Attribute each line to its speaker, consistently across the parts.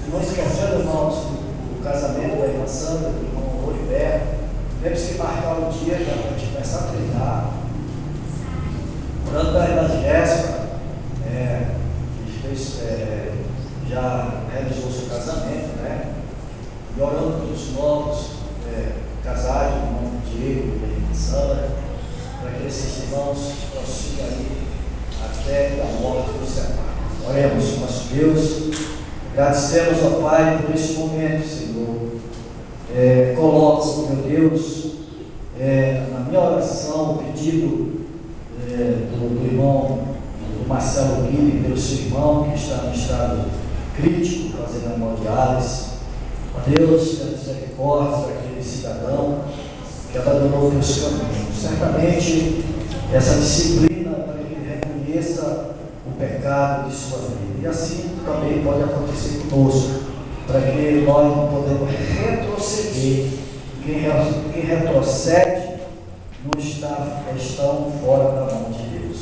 Speaker 1: Não esquecendo, irmãos, o casamento da irmã Sandra, do irmão Oliver. Temos que marcar um dia para a gente começar a treinar. Orando para a irmã Jéssica, que fez, já realizou seu casamento, né? E orando pelos novos casais, do irmão Diego e da irmã Sandra, para que esses irmãos prossigam aí até a morte do separa. Oremos, nosso Deus, agradecemos ao Pai por esse momento, Senhor. Coloco, meu Deus, na minha oração o pedido do irmão do Marcelo Guilherme, pelo seu irmão que está no estado crítico, fazendo hemodiálise. Ó Deus, tenha misericórdia daquele cidadão que abandonou teus caminhos. Certamente essa disciplina para que ele reconheça o pecado de sua vida. E assim também pode acontecer conosco, para que nós não podemos retroceder. Quem retrocede não estão fora da mão de Deus.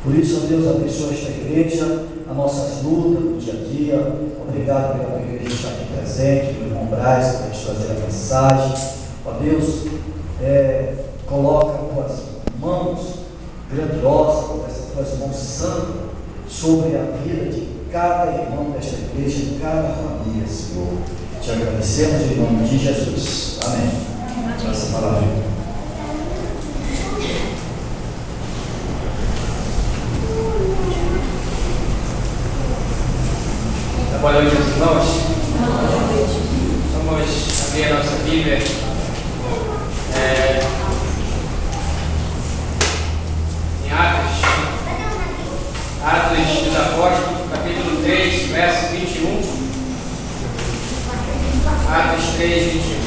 Speaker 1: Por isso, ó Deus, abençoa esta igreja, as nossas lutas no dia a dia. Obrigado pela igreja estar aqui presente, pelo irmão Braz, para nos trazer a mensagem. Ó Deus, coloca tuas mãos grandiosas, essas tuas mãos santas, sobre a vida de cada irmão desta igreja, de cada família, Senhor. Te agradecemos em nome de Jesus. Amém. Essa palavra.
Speaker 2: Boa noite aos irmãos. Vamos abrir a nossa Bíblia. Em Atos dos Apóstolos, capítulo 3, verso 21. Atos 3, 21.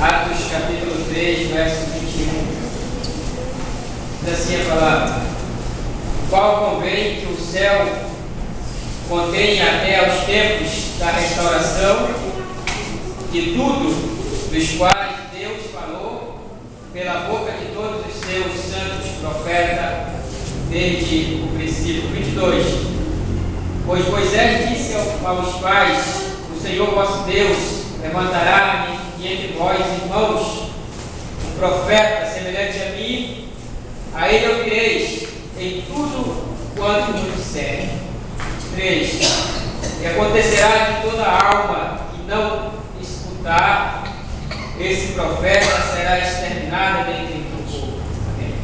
Speaker 2: Atos capítulo 3, verso 21. Diz assim a palavra: o qual convém que o céu contenha até aos tempos da restauração de tudo, dos quais Deus falou pela boca de todos os seus santos profetas desde o princípio. 22. Pois Moisés disse aos pais: o Senhor vosso Deus levantará entre vós, irmãos, um profeta semelhante a mim, a ele ouvireis em tudo quanto nos disser. 3. E acontecerá que toda alma que não escutar esse profeta será exterminada dentre o povo. Amém.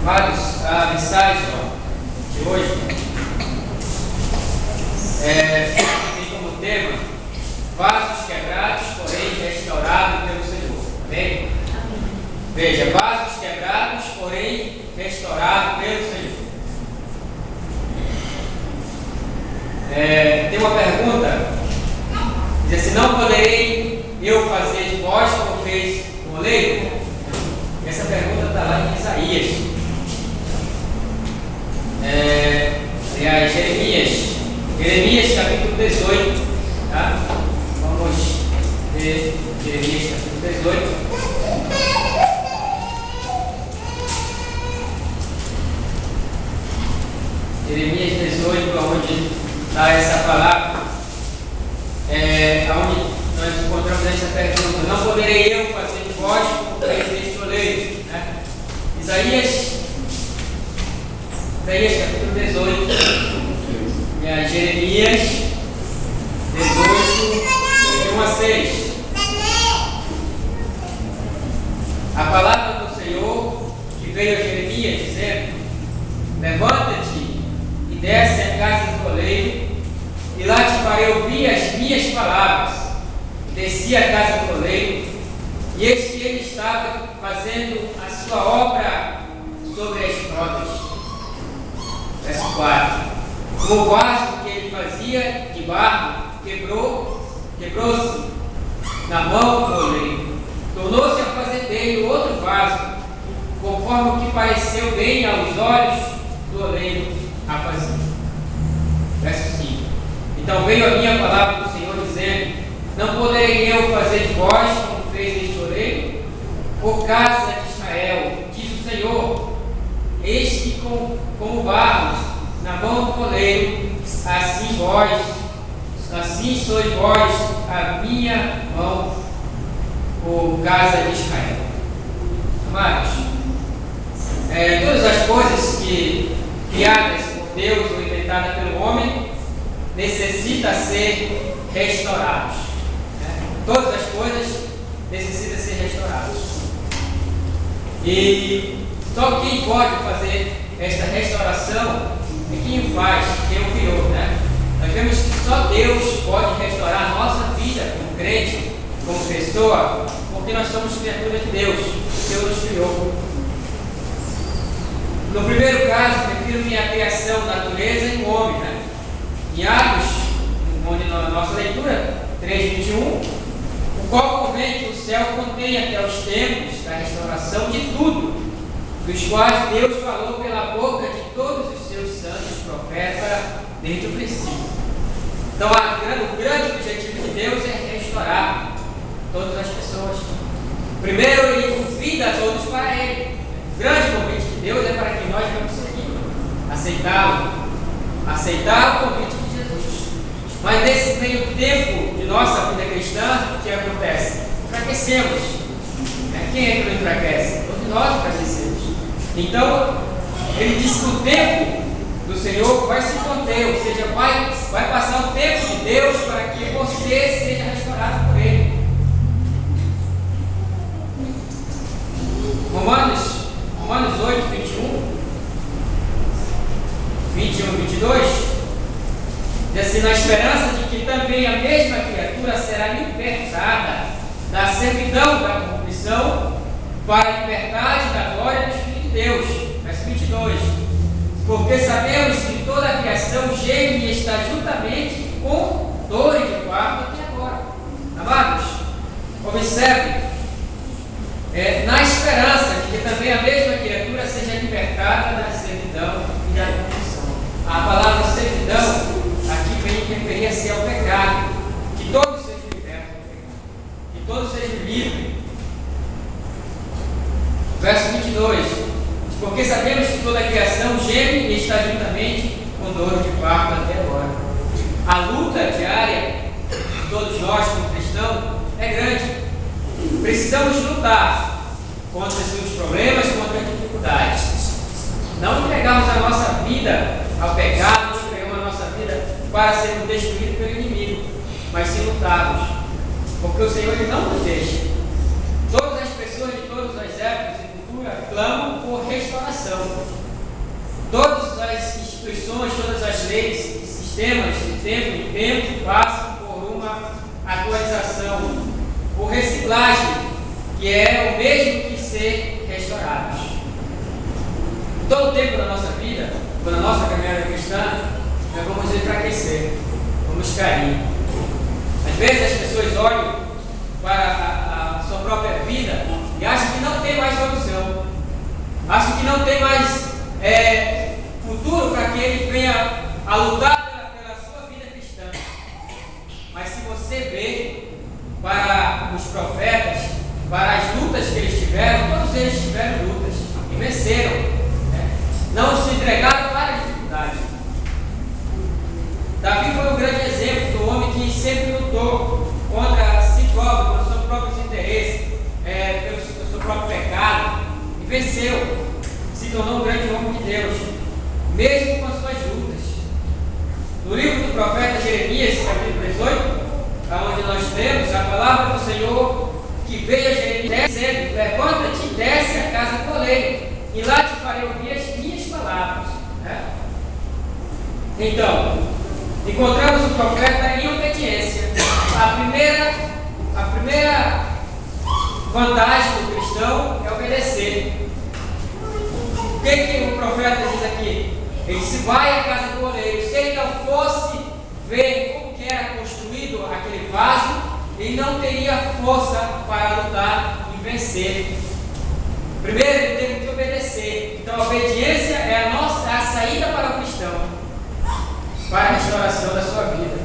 Speaker 2: Amados, a mensagem de hoje tem como tema vasos quebrados, porém restaurados pelo Senhor. Amém? Veja, vasos quebrados, porém restaurados pelo Senhor. Tem uma pergunta, diz assim: não poderei eu fazer de vós como fez o oleiro? Essa pergunta está lá em Isaías. Aliás, Jeremias capítulo 18, tá? Vamos ver Jeremias capítulo 18. Jeremias 18, onde está essa palavra, onde nós encontramos essa pergunta: não poderei eu fazer de vós como fez este oleiro? Né? Isaías capítulo 18. Jeremias 18, 1 a 6. A palavra do Senhor que veio a Jeremias dizendo: levanta-te e desce à casa do oleiro, e lá te farei ouvir as minhas palavras. Desci à casa do oleiro, e eis que ele estava fazendo a sua obra sobre as rodas. Verso 4. O vaso que ele fazia de barro quebrou-se na mão do oleiro. Tornou-se a fazer dele outro vaso, conforme o que pareceu bem aos olhos do oleiro a fazer. Verso 5. Então veio a minha palavra do Senhor dizendo: não poderei eu fazer de vós como fez casa de Israel, diz o Senhor, eis que como barro na mão do coleiro, assim sois vós a minha mão, o casa de Israel. Amados, todas as coisas que criadas por Deus ou inventadas pelo homem necessitam ser restauradas. Todas as coisas necessitam ser restauradas. E só quem pode fazer esta restauração é quem o faz, quem o criou, né? Nós vemos que só Deus pode restaurar a nossa vida como crente, como pessoa, porque nós somos criaturas de Deus, Deus nos criou. No primeiro caso, refiro-me à criação, natureza e o homem, né? Em Atos, onde na nossa leitura, 3:21, o qual convém que o céu contém até os tempos da restauração de tudo, dos quais Deus falou pela boca de todos os seus santos profetas desde o princípio. Então, o grande objetivo de Deus é restaurar todas as pessoas. Primeiro, Ele convida a todos para Ele. O grande convite de Deus é para que nós vamos seguir, aceitá-lo, aceitar o convite de Jesus. Mas nesse meio tempo de nossa vida cristã, o que acontece? Enfraquecemos. Quem é que não enfraquece? Todos nós enfraquecemos. Então, Ele disse que o tempo do Senhor vai se conter, ou seja, vai passar o tempo de Deus para que você seja restaurado por Ele. Romanos 8, 21, 22, diz assim: na esperança de que também a mesma criatura será libertada da servidão da corrupção para a liberdade da glória do Filho de Deus. Verso 22. Porque sabemos que toda a criação geme e está juntamente com dores de parto até agora. Amados, observe, na esperança de que também a mesma criatura seja libertada da servidão e da corrupção. A palavra servidão aqui vem referir-se ao pecado. Que todos sejam libertos do pecado, que todos sejam livres. Verso 22. Porque sabemos que toda a criação geme e está juntamente com dor de parto até agora. A luta diária de todos nós como cristãos é grande. Precisamos lutar contra os problemas, contra as dificuldades. Não entregarmos a nossa vida ao pecado, não entregamos a nossa vida para sermos destruídos pelo inimigo, mas sim lutarmos, porque o Senhor Ele não nos deixa. Todas as pessoas de todas as épocas e culturas clamam por restauração. Todas as instituições, todas as leis, sistemas, de tempo em tempo, passam por uma atualização, por reciclagem, que é o mesmo que ser restaurados. Todo tempo da nossa vida, na nossa caminhada cristã, nós vamos enfraquecer, vamos cair. Às vezes as pessoas olham para a sua própria vida e acham que não tem mais solução, acham que não tem mais futuro para que ele venha a lutar pela sua vida cristã. Mas se você vê para os profetas, para as lutas que eles tiveram, todos eles tiveram lutas e venceram. Não se entregaram para a dificuldade. Davi foi um grande exemplo do homem que sempre lutou contra si próprio, contra os seus próprios interesses, pelo seu próprio pecado, e venceu. Se tornou um grande homem de Deus, mesmo com as suas lutas. No livro do profeta Jeremias, capítulo 18, onde nós temos a palavra do Senhor que veio a Jeremias dizendo: levanta-te e desce a casa do oleiro, e lá te farei ouvir as minhas palavras. Então, encontramos o profeta em obediência. A primeira vantagem do cristão é obedecer. O que o profeta diz aqui? Ele disse: vai à casa do oleiro. Se ele não fosse ver como que era construído aquele vaso, ele não teria força para lutar e vencer. Primeiro, ele teve que obedecer. Então, a obediência é a saída para o cristão, para a restauração da sua vida.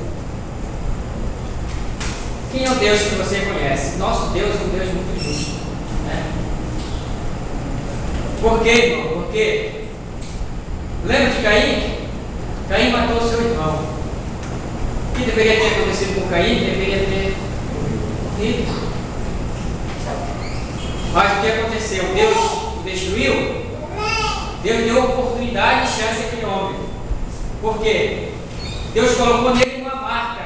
Speaker 2: Quem é o Deus que você conhece? Nosso Deus é um Deus muito justo, Por quê, irmão? Porque lembra de Caim? Caim matou seu irmão. O que deveria ter acontecido com Caim? Deveria ter morrido. Mas o que aconteceu? Deus o destruiu? Deus deu oportunidade e chance àquele homem. Por quê? Deus colocou nele uma marca.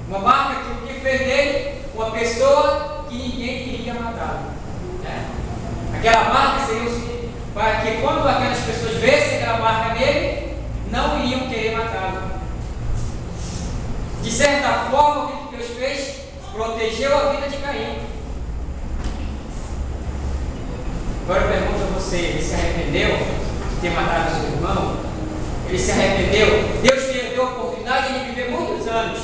Speaker 2: Uma marca que o que fez dele uma pessoa que ninguém queria matá-lo. Aquela marca seria para que quando aquelas pessoas vissem aquela marca nele, não iriam querer matá-lo. De certa forma, o que Deus fez? Protegeu a vida de Caim. Agora eu pergunto a você, ele se arrependeu de ter matado seu irmão? Ele se arrependeu? Deus lhe deu a oportunidade de viver muitos anos.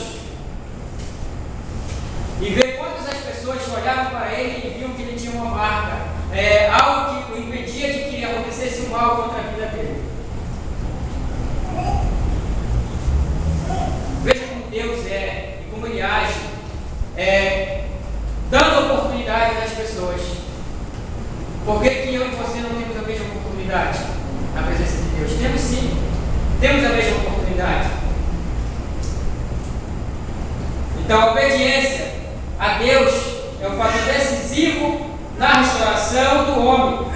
Speaker 2: E ver quantas as pessoas olhavam para ele e viam que ele tinha uma marca. Algo que o impedia de que acontecesse o mal contra a vida dele. Veja como Deus é e como Ele age, dando oportunidade às pessoas. Por que eu e você não temos a mesma oportunidade na presença de Deus? Temos sim, temos a mesma oportunidade. Então a obediência a Deus é um fator decisivo na restauração do homem,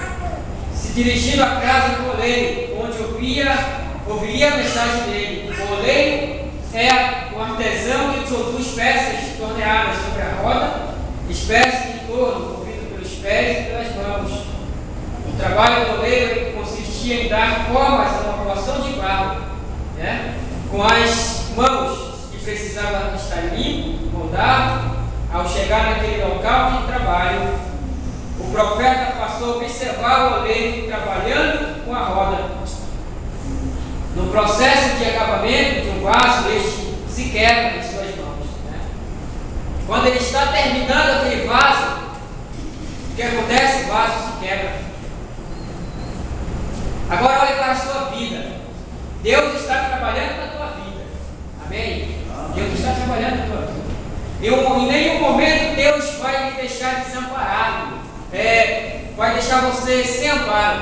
Speaker 2: se dirigindo à casa do oleiro, onde ouviria a mensagem dele. O oleiro é o artesão que produz peças torneadas sobre a roda, espécies de torno, movido pelos pés e pelas mãos. O trabalho do oleiro consistia em dar formas a uma porção de barro, com as mãos que precisava estar limpo, moldado. Ao chegar naquele local de trabalho, o profeta passou a observar o oleiro trabalhando com a roda. No processo de acabamento de um vaso, este se quebra em suas mãos. Quando ele está terminando aquele vaso, o que acontece? O vaso se quebra. Agora olhe para a sua vida. Deus está trabalhando na tua vida. Amém? Deus está trabalhando na tua vida. Em nenhum momento Deus vai lhe deixar desamparado. Vai deixar você sem amparo.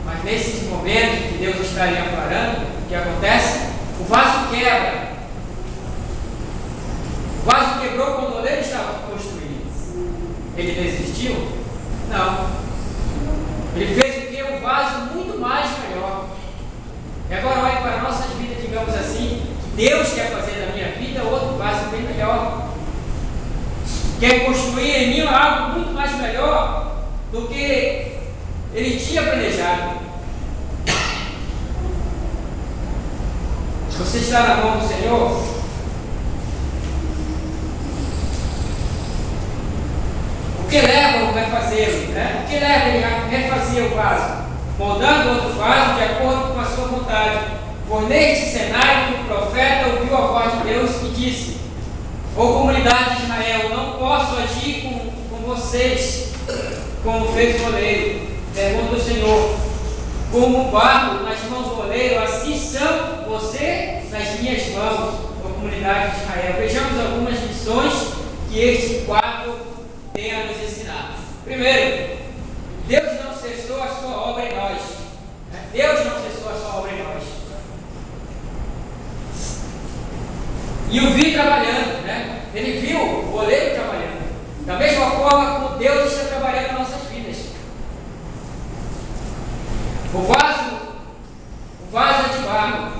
Speaker 2: Mas nesse momento que Deus está lhe amparando, o que acontece? O vaso quebra. O vaso quebrou quando o oleiro estava construído. Ele desistiu? Não. Ele fez o que? Um vaso muito mais melhor. E agora olhe para a nossa vida, digamos assim. Deus quer fazer na minha vida outro vaso bem melhor. Quer construir em mim algo muito mais melhor do que Ele tinha planejado. Você está na mão do Senhor? O que leva o refazê-lo? O que leva ele a refazer o vaso? Moldando outro vaso de acordo com a sua vontade. Foi neste cenário que o profeta ouviu a voz de Deus e disse: Ô comunidade de Israel, não posso agir com vocês como fez o oleiro. Pergunta o Senhor: como o barro nas mãos do oleiro, assim são você nas minhas mãos, ô comunidade de Israel. Vejamos algumas lições que este quadro tem a nos ensinar. Primeiro, Deus não cessou a sua obra em nós. Deus não cessou a sua obra em nós. E o vi trabalhando, Ele viu o oleiro trabalhando. Da mesma forma como Deus está trabalhando em nossas vidas. O vaso é de barro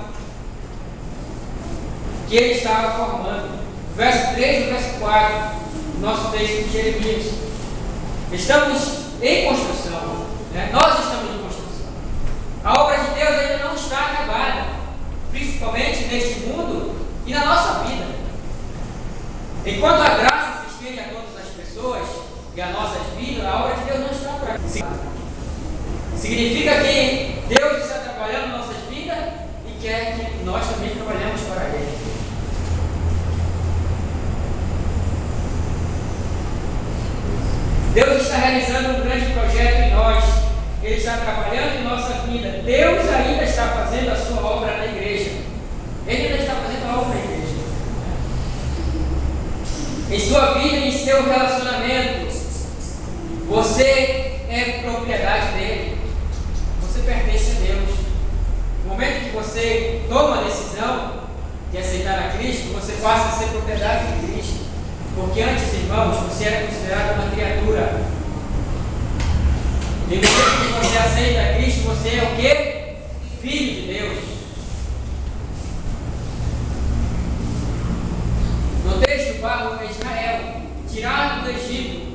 Speaker 2: que Ele estava formando. Verso 3 e verso 4, nosso texto de Jeremias. Estamos em construção. Nós estamos em construção. A obra de Deus ainda não está acabada, principalmente neste mundo e na nossa vida. Enquanto a graça se estende a todas as pessoas e a nossas vidas, a obra de Deus não está por aqui. Significa que Deus está trabalhando em nossas vidas e quer que nós também trabalhemos para Ele. Deus está realizando um grande projeto em nós. Ele está trabalhando em nossa vida. Deus ainda está fazendo a sua obra na igreja. Ele ainda está fazendo a obra na igreja. Em sua vida e em seu relacionamento, você é propriedade dele. Você pertence a Deus. No momento que você toma a decisão de aceitar a Cristo, você passa a ser propriedade de Cristo. Porque antes, irmãos, você era considerado uma criatura. E no momento que você aceita a Cristo, você é o quê? Filho de Deus. No texto fala de Israel, tirado do Egito.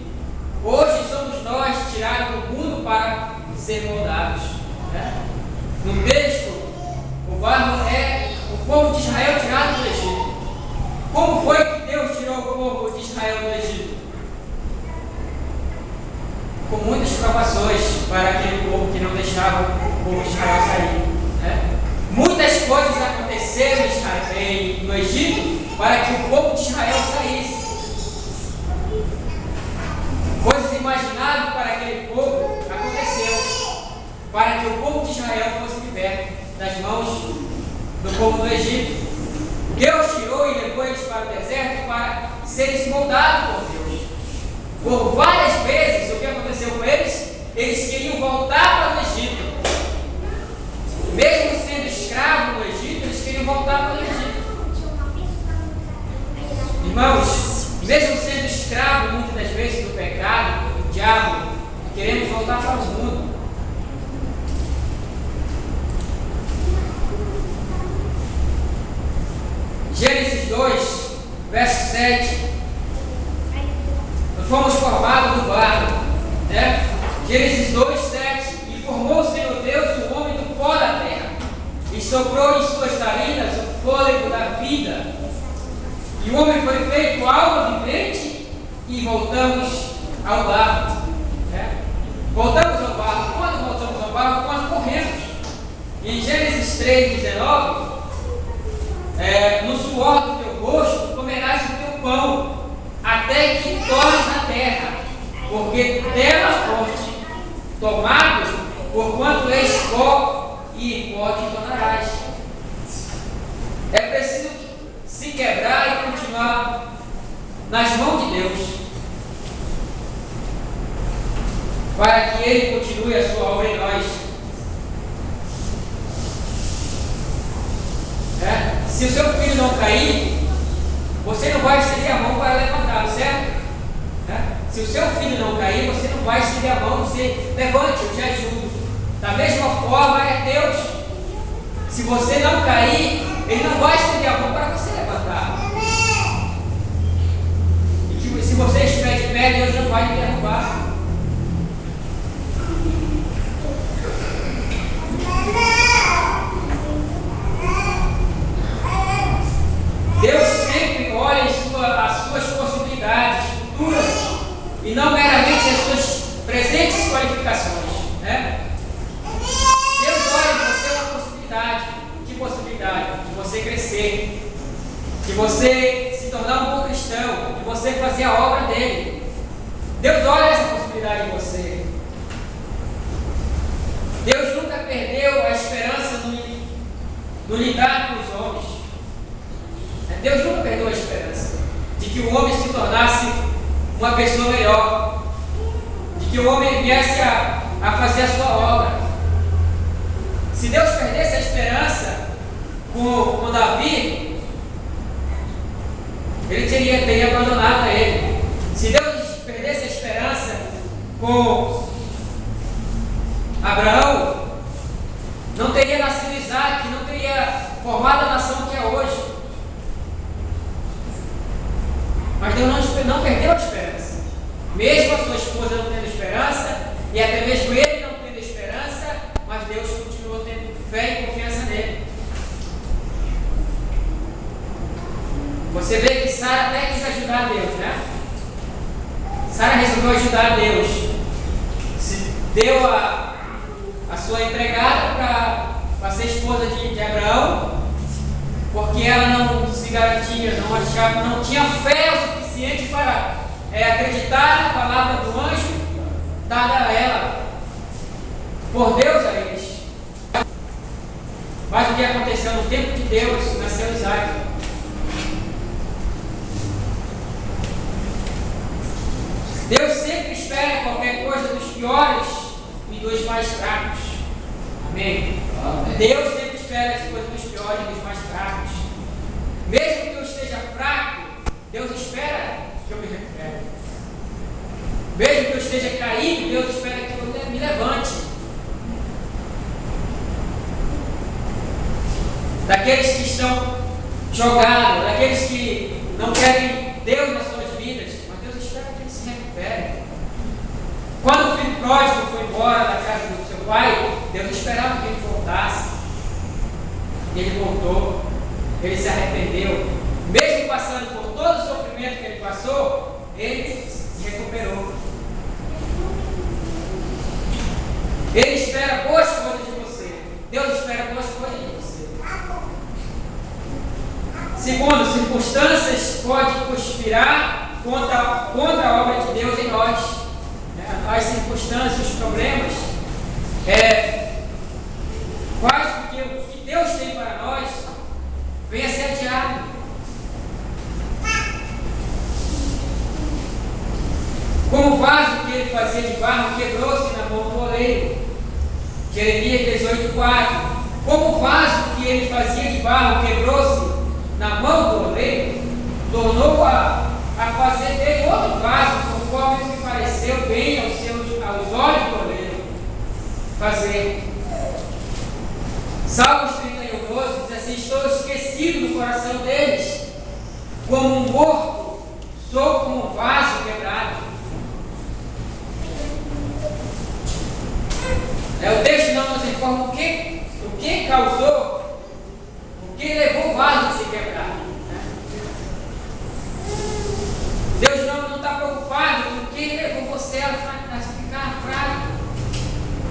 Speaker 2: Hoje somos nós tirados do mundo para ser moldados. Né? No texto, o barro é o povo de Israel tirado do Egito. Como foi que Deus tirou o povo de Israel do Egito? Com muitas provações para aquele povo que não deixava o povo de Israel sair. Né? Muitas coisas aconteceram no Egito para que o povo de Israel saísse. Coisas imaginadas para aquele povo aconteceu para que o povo de Israel fosse liberto das mãos do povo do Egito. Deus tirou e levou eles para o deserto para serem moldados por Deus. Por várias vezes, o que aconteceu com eles? Eles queriam voltar para o Egito. Mesmo sendo escravos no Egito, eles queriam voltar para o Egito. Irmãos, mesmo sendo escravos muitas das vezes do pecado, do diabo, queremos voltar para o mundo. Gênesis 2, verso 7. Nós fomos formados do barro. Né? Gênesis 2, 7. E formou o Senhor Deus o homem do pó da terra, e soprou em suas narinas o fôlego da vida. E o homem foi feito alma vivente, e voltamos ao barro. Né? Voltamos ao barro. Quando voltamos ao barro? Quando morremos. Em Gênesis 3, 19. No suor do teu rosto comerás o teu pão, até que tornes a terra, porque dela foste tomado, porquanto és pó, e em pó te tornarás. É preciso se quebrar e continuar nas mãos de Deus, para que Ele continue a sua obra em nós. Se o seu filho não cair, você não vai estender a mão para levantá-lo, certo? Se o seu filho não cair, você não vai estender a mão e dizer, levante, eu te ajudo. Da mesma forma é Deus. Se você não cair, Ele não vai estender a mão para você levantar. E que, se você estiver de pé, Deus não vai te derrubar. Deus sempre olha as suas possibilidades futuras e não meramente as suas presentes qualificações. Né? Deus olha em você uma possibilidade. Que possibilidade? De você crescer, de você se tornar um bom cristão, de você fazer a obra dele. Deus olha essa possibilidade em você. Deus nunca perdeu a esperança no lidar com os homens. Deus nunca perdeu a esperança de que o homem se tornasse uma pessoa melhor, de que o homem viesse a fazer a sua obra. Se Deus perdesse a esperança com Davi, Ele teria abandonado a ele. Se Deus perdesse a esperança com Abraão, não teria nascido Isaac, não teria formado a nação que é hoje. Mas Deus não perdeu a esperança. Mesmo a sua esposa não tendo esperança, e até mesmo ele não tendo esperança, mas Deus continuou tendo fé e confiança nele. Você vê que Sara até quis ajudar a Deus, né? Sara resolveu ajudar a Deus. Deu a sua empregada para ser esposa de Abraão, porque ela não se garantia, não achava, não tinha fé o suficiente para acreditar na palavra do anjo dada a ela, por Deus a eles. Mas o que aconteceu no tempo de Deus, nasceu Isaac. Deus sempre espera qualquer coisa dos piores e dos mais fracos. Amém? Amém. Deus sempre espera as coisas dos piores e dos mais fracos. Mesmo que eu esteja fraco, Deus espera que eu me recupere. Mesmo que eu esteja caído, Deus espera que eu me levante. Daqueles que estão jogados, daqueles que não querem Deus nas suas vidas, mas Deus espera que eles se recuperem. Quando o filho pródigo foi embora da casa do seu pai, Deus esperava que ele voltasse. E ele voltou, ele se arrependeu. Mesmo passando por todo o sofrimento que ele passou, ele se recuperou. Ele espera boas coisas de você. Deus espera boas coisas de você. Segundo, circunstâncias podem conspirar contra a obra de Deus em nós. As circunstâncias, os problemas, faz com que o que Deus tem para nós venha a ser adiado. Como o vaso que ele fazia de barro quebrou-se na mão do oleiro. Jeremias 18:4. Como o vaso que ele fazia de barro quebrou-se na mão do oleiro, tornou a fazer dele outro vaso, conforme me pareceu bem aos olhos do oleiro fazer. Salmos 31:12 diz assim: estou esquecido no coração deles, como um morto, sou como um vaso quebrado. O texto não nos informa o que causou, o que levou o vaso a se quebrar. Deus não está preocupado com o que levou você a ficar fraco.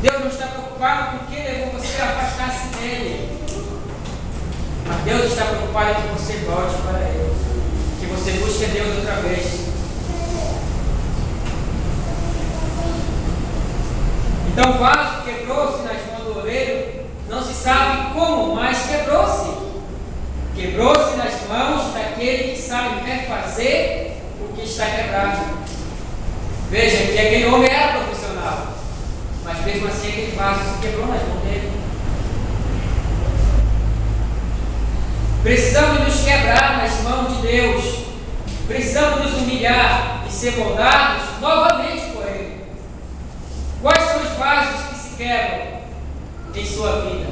Speaker 2: Deus não está preocupado com o que levou você a afastar-se dele. Mas Deus está preocupado que você volte para Ele, que você busque a Deus outra vez. Então o vaso quebrou-se nas mãos do oleiro, não se sabe como, mas quebrou-se. Quebrou-se nas mãos daquele que sabe refazer o que está quebrado. Veja que aquele homem era profissional, mas mesmo assim aquele vaso se quebrou nas mãos dele. Precisamos nos quebrar nas mãos de Deus. Precisamos nos humilhar e ser moldados novamente por Ele. Quais são os vasos que se quebram em sua vida?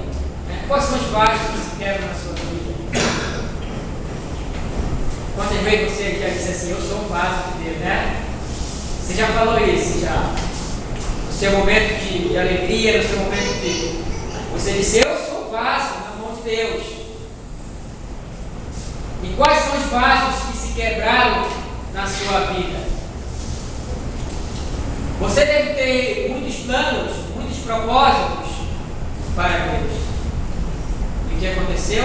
Speaker 2: Quais são os vasos que se quebram na sua vida? Quantas vezes você já disse assim: eu sou um vaso de Deus, né? Você já falou isso, já? No seu momento de alegria, no seu momento de... Você disse: eu sou um vaso na mão de Deus. E quais são os vasos que se quebraram na sua vida? Você deve ter muitos planos, muitos propósitos para Deus. E o que aconteceu?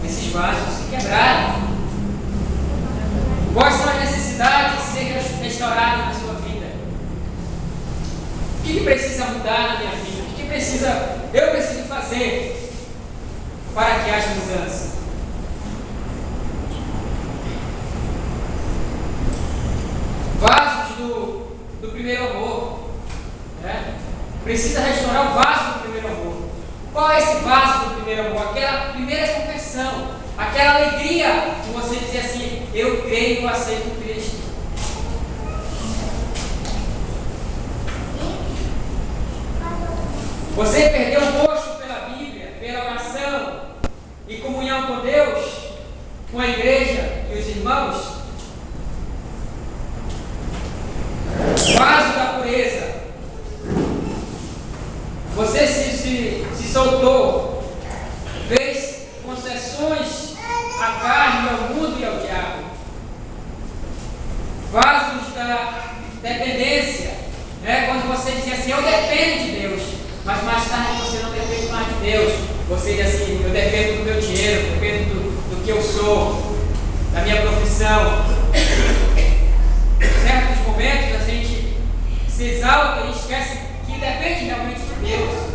Speaker 2: Esses vasos se quebraram. Quais são as necessidades de ser restauradas na sua vida? O que precisa mudar na minha vida? O que eu preciso fazer para que haja mudança? Vasos do primeiro amor. Precisa restaurar o vaso do primeiro amor. Qual é esse vaso do primeiro amor? Aquela primeira confissão, aquela alegria que você dizia assim: eu creio e eu aceito Cristo. Você perdeu o gosto pela Bíblia, pela oração e comunhão com Deus, com a igreja e os irmãos. Vaso da pureza. Você se soltou, fez concessões à carne, ao mundo e ao diabo. Vasos da dependência, quando você dizia assim: eu dependo de Deus, mas mais tarde você não depende mais de Deus. Você diz assim: eu dependo do meu dinheiro, dependo do que eu sou, da minha profissão. Em certos momentos a gente se exalta e esquece que depende realmente de Deus.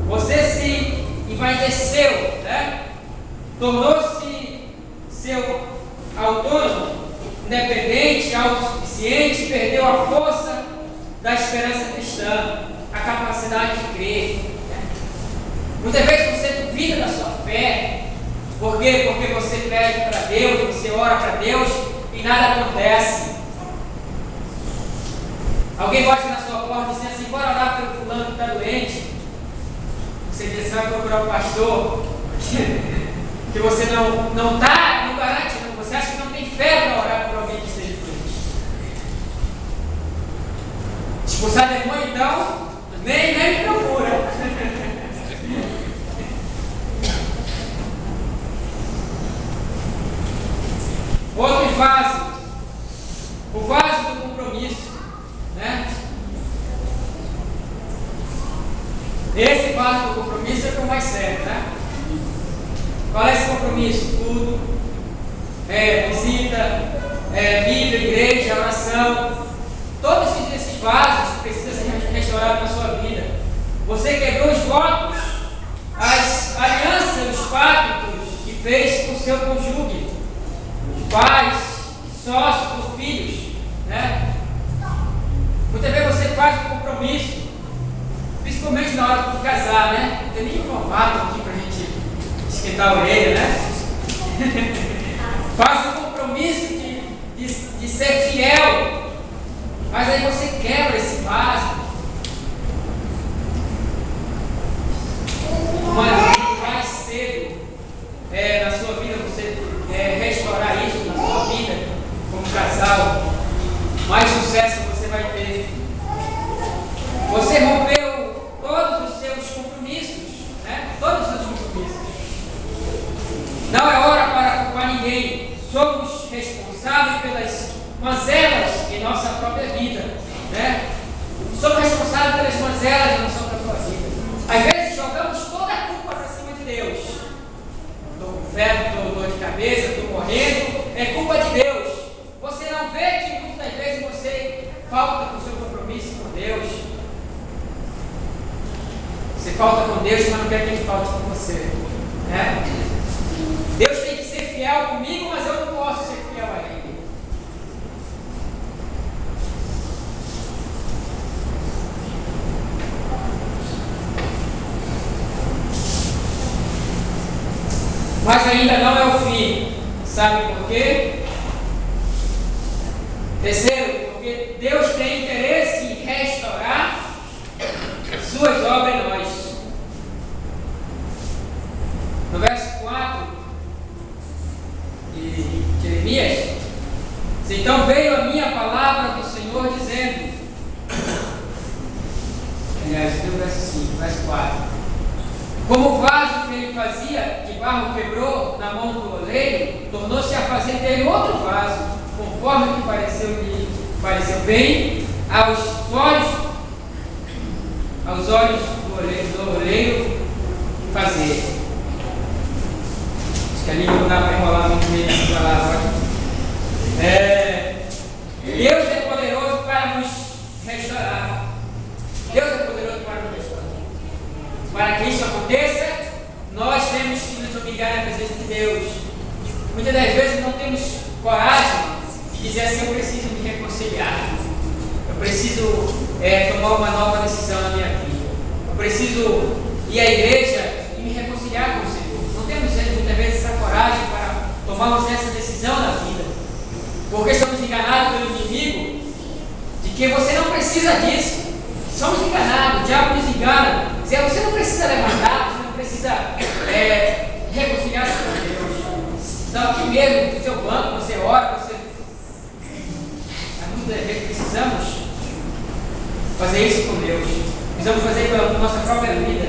Speaker 2: Você se envaideceu, tornou-se seu autônomo independente, autossuficiente, perdeu a força da esperança cristã, a capacidade de crer. Muitas vezes você duvida da sua fé. Por quê? Porque você pede para Deus, você ora para Deus e nada acontece. Alguém bate na sua porta e diz assim: bora orar pelo fulano que está doente. Você diz: você vai procurar o pastor, que você não garante, não. Você acha que não tem fé para orar por alguém que esteja doente. Expulsar demônio, então, nem procura. Outro vaso, o vaso do compromisso, né? Esse vaso do compromisso é o mais sério, né? Qual é esse compromisso? Tudo, visita, Bíblia, igreja, oração. Todos esses vasos precisam ser restaurados na sua vida. Você quebrou os votos, as alianças, os pactos que fez com o seu cônjuge, pais, sócios ou filhos, né? Muitas vezes você faz um compromisso, principalmente na hora de casar, né? Não tem nem formato aqui pra gente esquentar a orelha, né? Faz um compromisso de ser fiel, mas aí você quebra esse vaso. Mais cedo na sua vida você restaurar isso na sua vida como casal, mais sucesso você vai ter. Você rompeu todos os seus compromissos, né? Todos os seus compromissos. Não é hora para culpar ninguém. Somos responsáveis pelas mazelas em nossa própria vida, né? Somos responsáveis pelas mazelas em nossa própria vida. Às vezes jogamos toda a culpa para cima de Deus. Estou com febre, estou dor de cabeça, estou morrendo, é culpa de Deus. Você não vê que muitas vezes você falta com o seu compromisso com Deus. Você falta com Deus, mas não quer que Ele falte com você, né? Deus tem que ser fiel comigo, mas eu não posso ser fiel a Ele. Mas ainda não é o fim. Sabe por quê? Terceiro, porque Deus tem interesse em restaurar suas obras em nós. No verso 4 de Jeremias, então veio a minha palavra do Senhor dizendo, aliás, deu o verso 5, verso 4. Como o vaso que ele fazia de barro quebrou na mão do oleiro, tornou-se a fazer dele outro vaso, conforme que pareceu bem aos olhos do oleiro fazer. Acho que ali não dá para enrolar muito bem essa palavra. Deus é poderoso para nos restaurar. Deus é poderoso para nos restaurar. Para que isso aconteça, nós temos que nos humilhar na presença de Deus. Muitas das vezes não temos coragem de dizer assim: eu preciso me reconciliar, eu preciso tomar uma nova decisão na minha vida, eu preciso ir à igreja e me reconciliar com o Senhor. Não temos muitas vezes essa coragem para tomarmos essa decisão na vida, porque somos enganados pelo inimigo de que você não precisa disso. Somos enganados, o diabo nos engana. Você não precisa levantar, você não precisa reconciliar-se com Deus. Então, aqui mesmo, no seu banco, você ora, muitas vezes precisamos fazer isso com Deus. Precisamos fazer pela nossa própria vida.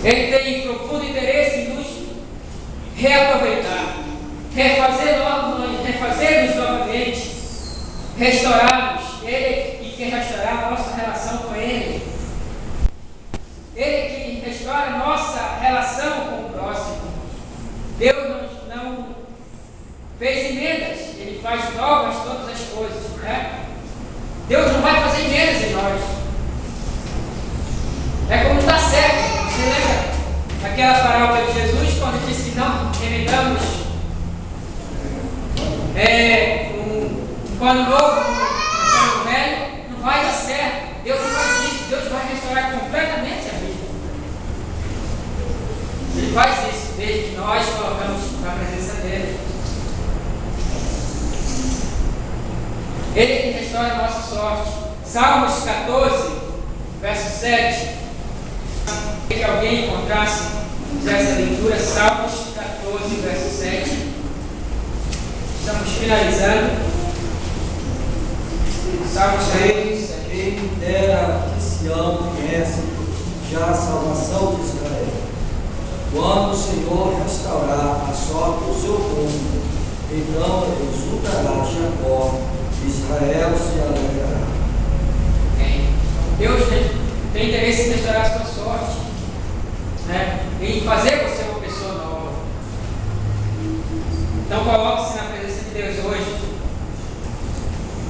Speaker 2: Ele tem profundo interesse em nos reaproveitar, refazer-nos novamente, restaurarmos. Ele quer restaurar a nossa relação com Ele. Ele que restaura a nossa relação com o próximo. Deus não fez emendas, Ele faz novas todas as coisas, né? Deus não vai fazer emendas em nós. É como está certo. Você lembra daquela parábola plano novo, no plano velho, não vai dar certo. Deus não faz isso. Deus vai restaurar completamente a vida. Ele faz isso desde que nós colocamos na presença dele. Ele que restaura a nossa sorte. Salmos 14, verso 7. Que alguém encontrasse, fizesse a leitura. Salmos 14, verso 7. Estamos finalizando. Salmos 14, 7.
Speaker 1: Quem dera que Sião viesse já a salvação de Israel. Quando o Senhor restaurar a sorte do seu povo, então exultará Jacó, Israel se alegrará.
Speaker 2: Deus tem interesse em restaurar a sua sorte, né? Em fazer você uma pessoa nova. Então coloque-se na presença de Deus hoje.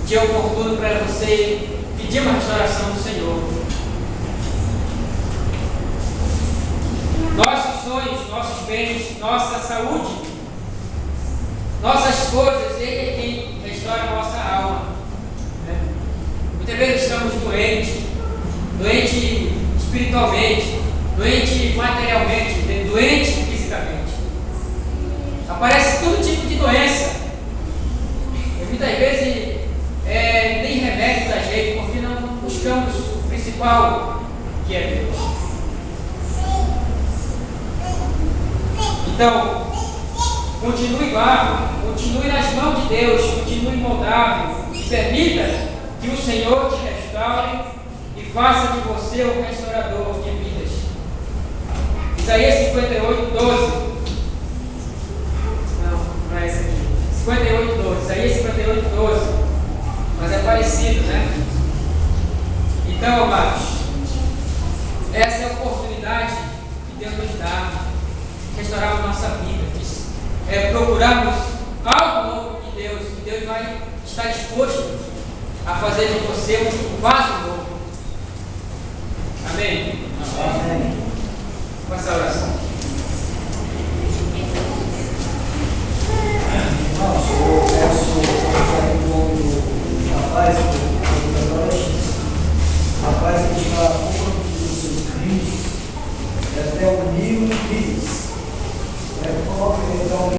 Speaker 2: Dia oportuno para você pedir uma restauração do Senhor. Nossos sonhos, nossos bens, nossa saúde, nossas coisas, Ele é quem restaura a nossa alma. Né? Muitas vezes estamos doentes espiritualmente, doente materialmente, doente fisicamente. Aparece todo tipo de doença. E muitas vezes nem remédio dá jeito, porque não buscamos o principal, que é Deus. Então, continue lá, continue nas mãos de Deus, continue moldável, e permita que o Senhor te restaure e faça de você o restaurador de vidas. Isaías 58, 12. Não é esse aqui. 58, 12. Isaías 58, 12. Mas é parecido, né? Então, amados, essa é a oportunidade que Deus nos dá de restaurar a nossa vida, procurarmos algo novo de Deus, que Deus vai estar disposto a fazer de você um vaso novo. Amém?
Speaker 1: Amém.
Speaker 2: Faça a oração.